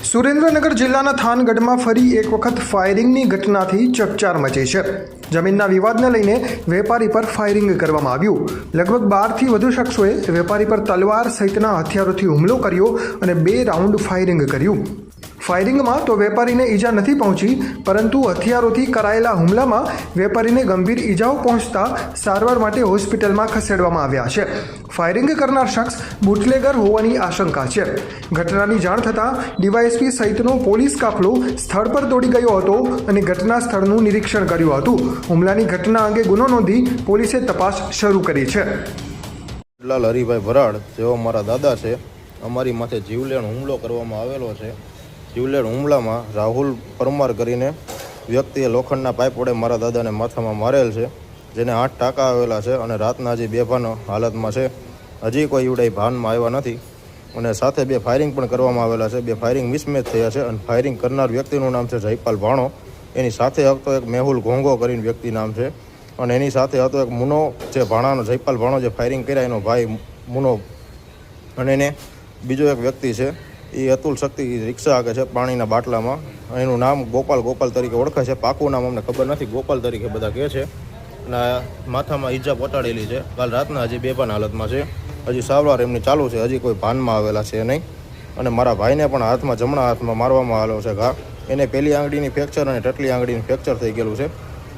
સુરેન્દ્રનગર જિલ્લાના થાનગઢમાં ફરી એક વખત ફાયરિંગની ઘટનાથી ચકચાર મચી છે। જમીનના વિવાદને લઈને વેપારી પર ફાયરિંગ કરવામાં આવ્યું। લગભગ 12થી વધુ શખ્સોએ વેપારી પર તલવાર સહિતના હથિયારોથી હુમલો કર્યો અને 2 રાઉન્ડ ફાયરિંગ કર્યું। ફાયરિંગમાં તો વેપારીને ઈજા નથી પહોંચી, પરંતુ હથિયારોથી કરાયેલા હુમલામાં વેપારીને ગંભીર ઈજાઓ પહોંચતા સારવાર માટે હોસ્પિટલમાં ખસેડવામાં આવ્યા છે। ફાયરિંગ કરનાર શખ્સ બુટલેગર હોવાની આશંકા છે। ઘટનાની જાણ થતાં ડીવાયએસપી સહિતનો પોલીસ કાફલો સ્થળ પર દોડી ગયો હતો અને ઘટના સ્થળનું નિરીક્ષણ કર્યું હતું। હુમલાની ઘટના અંગે ગુનો નોંધી પોલીસે તપાસ શરૂ કરી છે। લાલ હરિભાઈ ભરાડ, જેઓ મારા દાદા છે, અમારી માથે જીવલેણ હુમલો કરવામાં આવેલો છે। જીવલેણ હુમલામાં રાહુલ પરમાર કરીને વ્યક્તિએ લોખંડના પાઇપ વડે મારા દાદાને માથામાં મારેલ છે, જેને 8 ટાંકા આવેલા છે અને રાતના હજી બેભાન હાલતમાં છે। હજી કોઈ એવડાઈ ભાનમાં આવ્યા નથી અને સાથે 2 ફાયરિંગ પણ કરવામાં આવેલા છે। 2 ફાયરિંગ મિસમેચ થયા છે અને ફાયરિંગ કરનાર વ્યક્તિનું નામ છે જયપાલ ભાણો। એની સાથે હતો એક મેહુલ ઘોંઘો કરીને વ્યક્તિ નામ છે અને એની સાથે હતો એક મુનો, જે ભાણાનો જયપાલ ભાણો જે ફાયરિંગ કર્યા એનો ભાઈ મુનો, અને એને બીજો એક વ્યક્તિ છે એ અતુલ શક્તિ રિક્ષા હાકે છે પાણીના બાટલામાં। એનું નામ ગોપાલ તરીકે ઓળખાય છે। પાકું નામ અમને ખબર નથી, ગોપાલ તરીકે બધા કહે છે। અને માથામાં ઈજા પહોંચાડેલી છે। કાલ રાતના હજી બેભાન હાલતમાં છે। હજી સારવાર એમની ચાલુ છે, હજી કોઈ ભાનમાં આવેલા છે નહીં। અને મારા ભાઈને પણ હાથમાં, જમણા હાથમાં મારવામાં આવેલો છે ઘા। એને પેલી આંગળીની ફ્રેક્ચર અને ટટલી આંગળીની ફ્રેક્ચર થઈ ગયેલું છે।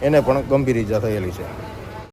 એને પણ ગંભીર ઈજા થયેલી છે।